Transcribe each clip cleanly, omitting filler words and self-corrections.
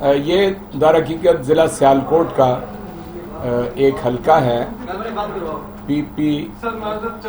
یہ در حقیقت ضلع سیالکوٹ کا ایک حلقہ ہے پی پی. سر معذرت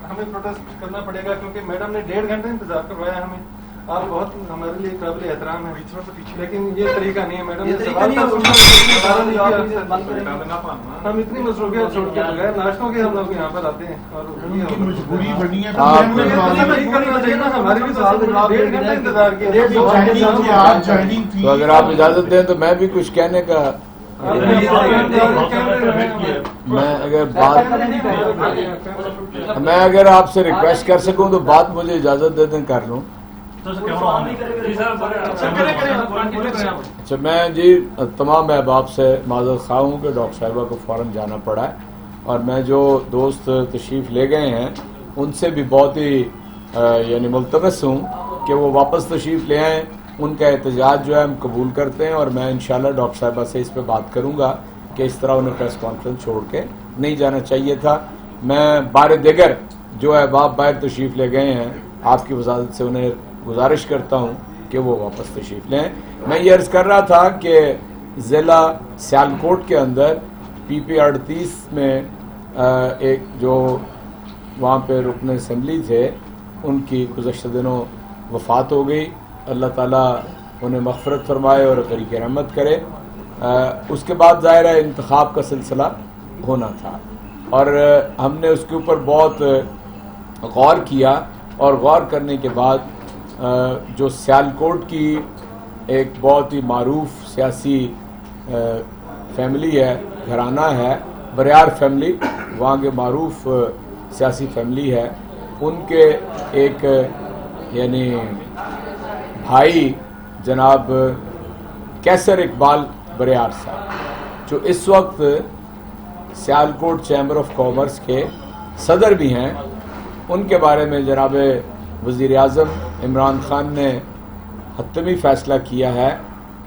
ہمیں پروٹیسٹ کرنا پڑے گا کیونکہ میڈم نے 1.5 گھنٹہ انتظار کروایا ہمیں. آپ بہت ہمارے لیے قابل احترام ہیں لیکن یہ طریقہ نہیں ہے میڈم نے سوال ہم اتنی مصروفیات چھوڑ کے بغیر ناشتوں کے ہم لوگ یہاں پر آتے ہیں اور مجبوری بنی ہے ہمارے بھی سوال 1.5 گھنٹہ انتظار کیا. تو اگر آپ اجازت دیں تو میں بھی کچھ کہنے کا میں اگر آپ سے ریکویسٹ کر سکوں تو بات مجھے اجازت دے دیں کر لوں. اچھا میں جی تمام احباب سے معذرت خواہ ہوں کہ ڈاکٹر صاحبہ کو فوراً جانا پڑا ہے اور میں جو دوست تشریف لے گئے ہیں ان سے بھی بہت ہی یعنی ملتمس ہوں کہ وہ واپس تشریف لے آئیں. ان کا احتجاج جو ہے ہم قبول کرتے ہیں اور میں انشاءاللہ ڈاکٹر صاحبہ سے اس پہ بات کروں گا کہ اس طرح انہیں پریس کانفرنس چھوڑ کے نہیں جانا چاہیے تھا. میں بار دیگر جو احباب باہر تشریف لے گئے ہیں آپ کی وزارت سے انہیں گزارش کرتا ہوں کہ وہ واپس تشریف لیں. میں یہ عرض کر رہا تھا کہ ضلع سیالکوٹ کے اندر پی پی 38 میں ایک جو وہاں پہ رکن اسمبلی تھے ان کی گزشتہ دنوں وفات ہو گئی. اللہ تعالیٰ انہیں مغفرت فرمائے اور غریق رحمت کرے. اس کے بعد ظاہر ہے انتخاب کا سلسلہ ہونا تھا اور ہم نے اس کے اوپر بہت غور کیا اور غور کرنے کے بعد جو سیالکوٹ کی ایک بہت ہی معروف سیاسی فیملی ہے گھرانہ ہے بریار فیملی وہاں کے معروف سیاسی فیملی ہے ان کے ایک یعنی بھائی جناب کیسر اقبال بریار صاحب جو اس وقت سیالکوٹ چیمبر آف کامرس کے صدر بھی ہیں ان کے بارے میں جناب وزیر اعظم عمران خان نے حتمی فیصلہ کیا ہے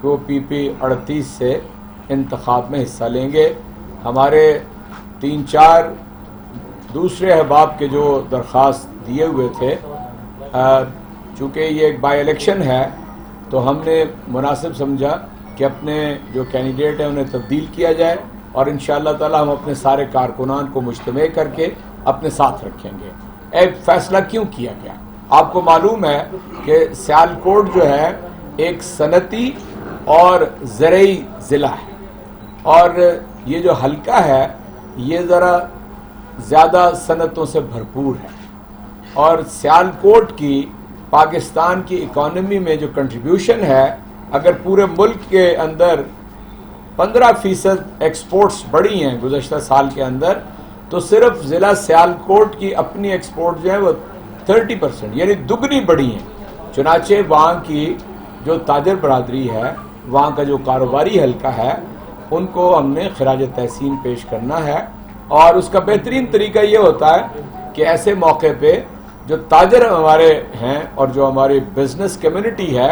کہ وہ پی پی 38 سے انتخاب میں حصہ لیں گے. ہمارے 3-4 دوسرے احباب کے جو درخواست دیے ہوئے تھے چونکہ یہ ایک بائی الیکشن ہے تو ہم نے مناسب سمجھا کہ اپنے جو کینڈیڈیٹ ہیں انہیں تبدیل کیا جائے اور انشاءاللہ تعالی ہم اپنے سارے کارکنان کو مجتمع کر کے اپنے ساتھ رکھیں گے. ایک فیصلہ کیوں کیا گیا؟ آپ کو معلوم ہے کہ سیالکوٹ جو ہے ایک صنعتی اور زرعی ضلع ہے اور یہ جو حلقہ ہے یہ ذرا زیادہ صنعتوں سے بھرپور ہے اور سیالکوٹ کی پاکستان کی اکانومی میں جو کنٹریبیوشن ہے اگر پورے ملک کے اندر 15% ایکسپورٹس بڑھی ہیں گزشتہ سال کے اندر تو صرف ضلع سیالکوٹ کی اپنی ایکسپورٹ جو ہے وہ 30% یعنی دگنی بڑھی ہیں. چنانچہ وہاں کی جو تاجر برادری ہے وہاں کا جو کاروباری حلقہ ہے ان کو ہم نے خراج تحسین پیش کرنا ہے اور اس کا بہترین طریقہ یہ ہوتا ہے کہ ایسے موقع پہ جو تاجر ہمارے ہیں اور جو ہماری بزنس کمیونٹی ہے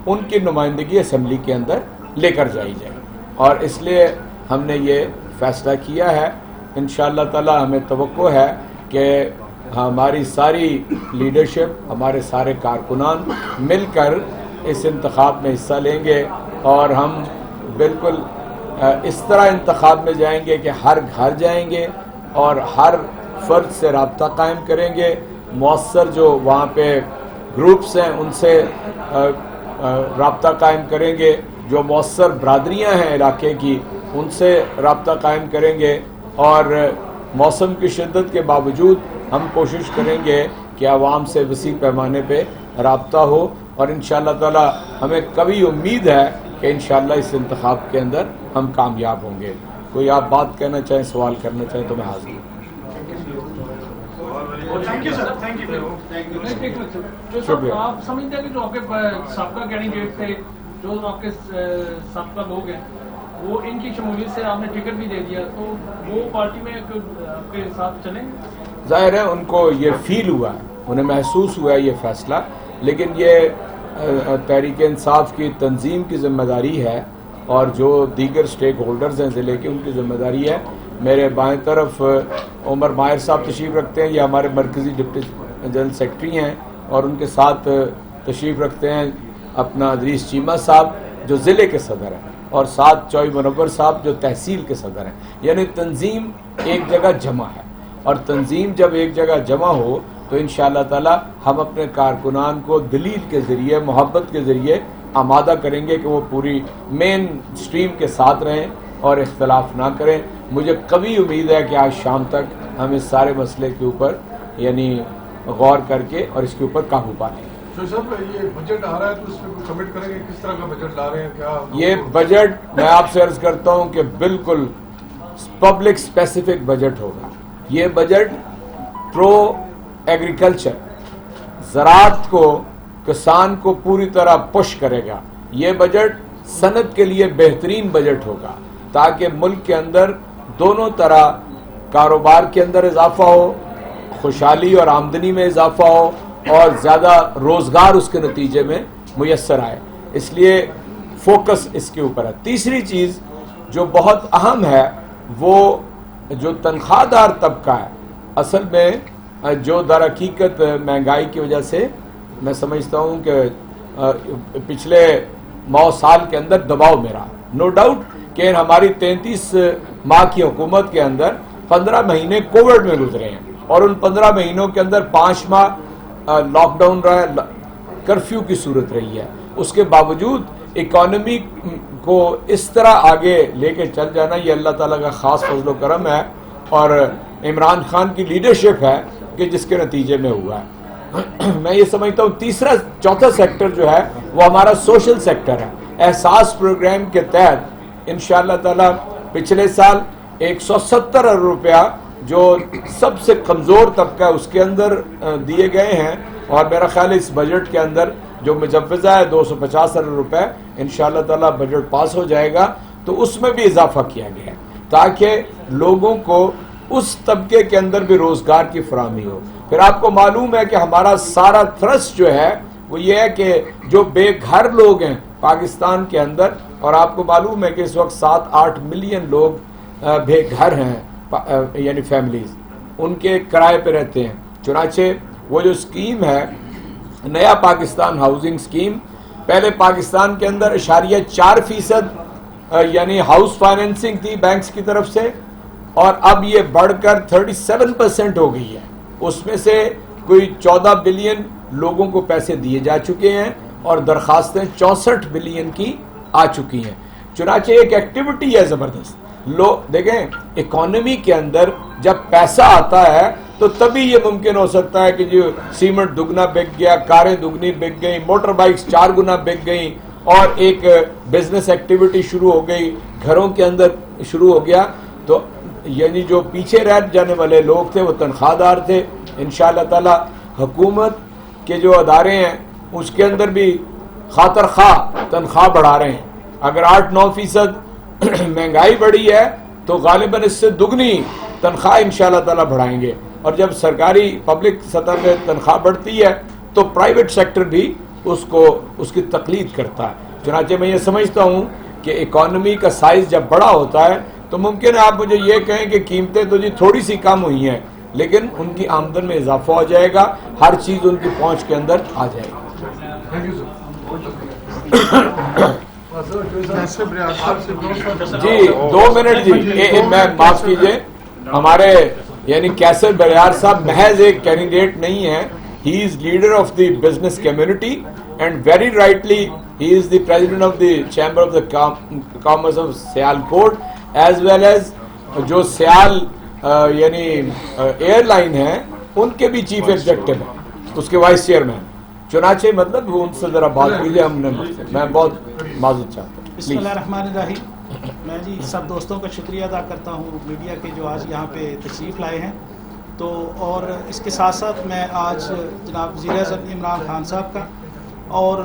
ان کی نمائندگی اسمبلی کے اندر لے کر جائی جائے اور اس لیے ہم نے یہ فیصلہ کیا ہے. انشاءاللہ تعالی ہمیں توقع ہے کہ ہماری ساری لیڈرشپ ہمارے سارے کارکنان مل کر اس انتخاب میں حصہ لیں گے اور ہم بالکل اس طرح انتخاب میں جائیں گے کہ ہر گھر جائیں گے اور ہر فرد سے رابطہ قائم کریں گے. مؤثر جو وہاں پہ گروپس ہیں ان سے رابطہ قائم کریں گے. جو مؤثر برادریاں ہیں علاقے کی ان سے رابطہ قائم کریں گے اور موسم کی شدت کے باوجود ہم کوشش کریں گے کہ عوام سے وسیع پیمانے پہ رابطہ ہو اور انشاءاللہ تعالی ہمیں کبھی امید ہے کہ انشاءاللہ اس انتخاب کے اندر ہم کامیاب ہوں گے. کوئی آپ بات کہنا چاہیں سوال کرنا چاہیں تو میں حاضر ہوں. شکریہ. آپ سمجھتے ہیں کہ جو آپ کے سابقہ کینڈیڈیٹ تھے جو آپ کے سابقہ لوگ ہیں وہ ان کی شمولیت سے آپ نے ٹکٹ بھی دے دیا تو وہ پارٹی میں آپ کے ساتھ چلیں گے؟ ظاہر ہے ان کو یہ فیل ہوا ہے انہیں محسوس ہوا ہے یہ فیصلہ لیکن یہ تحریک انصاف کی تنظیم کی ذمہ داری ہے اور جو دیگر سٹیک ہولڈرز ہیں ضلع کے ان کی ذمہ داری ہے. میرے بائیں طرف عمر ماہر صاحب تشریف رکھتے ہیں یہ ہمارے مرکزی ڈپٹی جنرل سیکرٹری ہیں اور ان کے ساتھ تشریف رکھتے ہیں اپنا ادریس چیمہ صاحب جو ضلع کے صدر ہیں اور ساتھ چوئی منور صاحب جو تحصیل کے صدر ہیں. یعنی تنظیم ایک جگہ جمع ہے, اور تنظیم جب ایک جگہ جمع ہو تو انشاءاللہ تعالی ہم اپنے کارکنان کو دلیل کے ذریعے, محبت کے ذریعے آمادہ کریں گے کہ وہ پوری مین سٹریم کے ساتھ رہیں اور اختلاف نہ کریں. مجھے قوی امید ہے کہ آج شام تک ہم اس سارے مسئلے کے اوپر یعنی غور کر کے اور اس کے اوپر قابو پا لیں. صاحب یہ بجٹ آ رہا ہے تو اس میں کمنٹ کریں گے کس طرح کا بجٹ لا رہے ہیں, کیا یہ بجٹ میں آپ سے عرض کرتا ہوں کہ بالکل پبلک اسپیسیفک بجٹ ہوگا. یہ بجٹ پرو ایگریکلچر, زراعت کو, کسان کو پوری طرح پش کرے گا. یہ بجٹ صنعت کے لیے بہترین بجٹ ہوگا تاکہ ملک کے اندر دونوں طرح کاروبار کے اندر اضافہ ہو, خوشحالی اور آمدنی میں اضافہ ہو, اور زیادہ روزگار اس کے نتیجے میں میسر آئے. اس لیے فوکس اس کے اوپر ہے. تیسری چیز جو بہت اہم ہے وہ جو تنخواہ دار طبقہ ہے, اصل میں جو در حقیقت مہنگائی کی وجہ سے میں سمجھتا ہوں کہ پچھلے 9 سال کے اندر دباؤ میں رہا. نو ڈاؤٹ کہ ہماری 33 ماہ کی حکومت کے اندر 15 مہینے کووڈ میں گزرے ہیں, اور ان 15 مہینوں کے اندر 5 ماہ لاک ڈاؤن رہا ہے, کرفیو کی صورت رہی ہے. اس کے باوجود اکانومی کو اس طرح آگے لے کے چل جانا یہ اللہ تعالیٰ کا خاص فضل و کرم ہے, اور عمران خان کی لیڈرشپ ہے کہ جس کے نتیجے میں ہوا ہے. میں یہ سمجھتا ہوں تیسرا چوتھا سیکٹر جو ہے وہ ہمارا سوشل سیکٹر ہے. احساس پروگرام کے تحت انشاءاللہ تعالیٰ پچھلے سال 170 ارب روپیہ جو سب سے کمزور طبقہ ہے اس کے اندر دیے گئے ہیں, اور میرا خیال ہے اس بجٹ کے اندر جو مجوزہ ہے 250 ارب روپے انشاءاللہ تعالیٰ بجٹ پاس ہو جائے گا تو اس میں بھی اضافہ کیا گیا ہے تاکہ لوگوں کو اس طبقے کے اندر بھی روزگار کی فراہمی ہو. پھر آپ کو معلوم ہے کہ ہمارا سارا تھرسٹ جو ہے وہ یہ ہے کہ جو بے گھر لوگ ہیں پاکستان کے اندر, اور آپ کو معلوم ہے کہ اس وقت 7-8 ملین لوگ بے گھر ہیں, یعنی فیملیز ان کے کرائے پہ رہتے ہیں. چنانچہ وہ جو اسکیم ہے نیا پاکستان ہاؤسنگ اسکیم, پہلے پاکستان کے اندر 4.4% یعنی ہاؤس فائنینسنگ تھی بینکس کی طرف سے, اور اب یہ بڑھ کر 37% ہو گئی ہے. اس میں سے کوئی 14 بلین لوگوں کو پیسے دیے جا چکے ہیں اور درخواستیں 64 بلین کی آ چکی ہیں. چنانچہ ایک ایکٹیویٹی ہے زبردست. لوگ دیکھیں اکانومی کے اندر جب پیسہ آتا ہے تو تبھی یہ ممکن ہو سکتا ہے کہ جو سیمنٹ دگنا بک گیا, کاریں دگنی بک گئیں, موٹر بائکس 4 گنا بک گئیں, اور ایک بزنس ایکٹیویٹی شروع ہو گئی, گھروں کے اندر شروع ہو گیا. تو یعنی جو پیچھے رہ جانے والے لوگ تھے وہ تنخواہ دار تھے. انشاءاللہ تعالی حکومت کے جو ادارے ہیں اس کے اندر بھی خاطر خواہ تنخواہ بڑھا رہے ہیں. اگر 8-9% مہنگائی بڑھی ہے تو غالباً اس سے دگنی تنخواہ انشاءاللہ تعالی بڑھائیں گے, اور جب سرکاری پبلک سطح پہ تنخواہ بڑھتی ہے تو پرائیویٹ سیکٹر بھی اس کی تقلید کرتا ہے. چنانچہ میں یہ سمجھتا ہوں کہ اکانومی کا سائز جب بڑا ہوتا ہے تو ممکن ہے آپ مجھے یہ کہیں کہ قیمتیں تو جی تھوڑی سی کم ہوئی ہیں, لیکن ان کی آمدن میں اضافہ ہو جائے گا, ہر چیز ان کی پہنچ کے اندر آ جائے گی. جی 2 منٹ جی, میں معاف کیجئے, ہمارے یعنی کیسر بریار صاحب محض ایک کینڈیڈیٹ نہیں ہے, he is leader of the business community and very rightly he is the president of the chamber of the commerce of Sialkot, as well as جو سیال یعنی ایئر لائن ہے ان کے بھی چیف ایگزیکٹو ہیں, اس کے وائس چیئرمین. چنانچہ مطلب ان سے ذرا بات کیجیے, ہم نے میں بہت معذرت چاہتا ہوں. بسم اللہ الرحمن الرحیم. میں جی سب دوستوں کا شکریہ ادا کرتا ہوں میڈیا کے جو آج یہاں پہ تشریف لائے ہیں. تو اور اس کے ساتھ ساتھ میں آج جناب وزیر اعظم عمران خان صاحب کا اور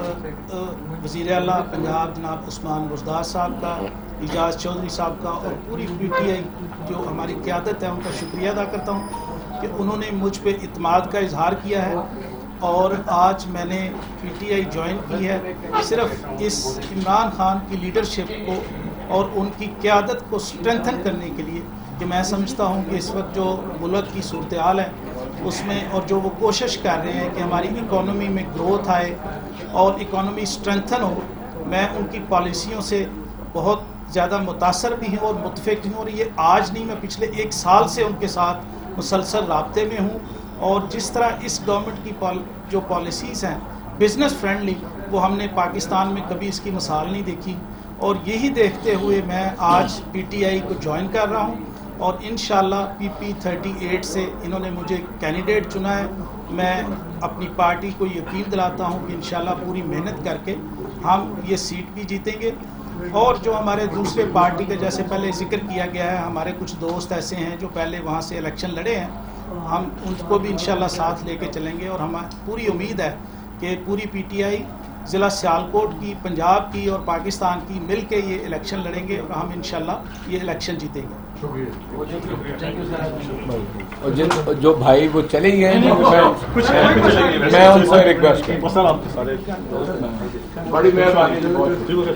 وزیر اعلیٰ پنجاب جناب عثمان بزدار صاحب کا, اعجاز چودھری صاحب کا اور پوری پی ٹی آئی جو ہماری قیادت ہے ان کا شکریہ ادا کرتا ہوں کہ انہوں نے مجھ پہ اعتماد کا اظہار کیا ہے, اور آج میں نے پی ٹی آئی جوائن کی ہے صرف اس عمران خان کی لیڈرشپ کو اور ان کی قیادت کو اسٹرینتھن کرنے کے لیے, کہ میں سمجھتا ہوں کہ اس وقت جو ملک کی صورتحال ہے اس میں اور جو وہ کوشش کر رہے ہیں کہ ہماری اکانومی میں گروتھ آئے اور اکانومی اسٹرینتھن ہو، میں ان کی پالیسیوں سے بہت زیادہ متاثر بھی ہوں اور متفق ہوں، اور یہ آج نہیں، میں پچھلے 1 سال سے ان کے ساتھ مسلسل رابطے میں ہوں، اور جس طرح اس گورنمنٹ کی جو پالیسیز ہیں بزنس فرینڈلی، وہ ہم نے پاکستان میں کبھی اس کی مثال نہیں دیکھی، اور یہی دیکھتے ہوئے میں آج پی ٹی آئی کو جوائن کر رہا ہوں، اور انشاءاللہ PP 38 سے انہوں نے مجھے کینڈیڈیٹ چنا ہے۔ میں اپنی پارٹی کو یقین دلاتا ہوں کہ انشاءاللہ پوری محنت کر کے ہم یہ سیٹ بھی جیتیں گے، اور جو ہمارے دوسرے پارٹی کا جیسے پہلے ذکر کیا گیا ہے، ہمارے کچھ دوست ایسے ہیں جو پہلے وہاں سے الیکشن لڑے ہیں، ہم ان کو بھی انشاءاللہ ساتھ لے کے چلیں گے، اور ہمیں پوری امید ہے کہ پوری PTI ضلع سیالکوٹ کی، پنجاب کی اور پاکستان کی مل کے یہ الیکشن لڑیں گے، اور ہم انشاءاللہ یہ الیکشن جیتیں گے۔ اور جو بھائی وہ چلے گئے ہیں، میں ان سے ریکویسٹ کروں، مسئلہ آپ کے سارے بڑی مہربانی ٹھیک ہے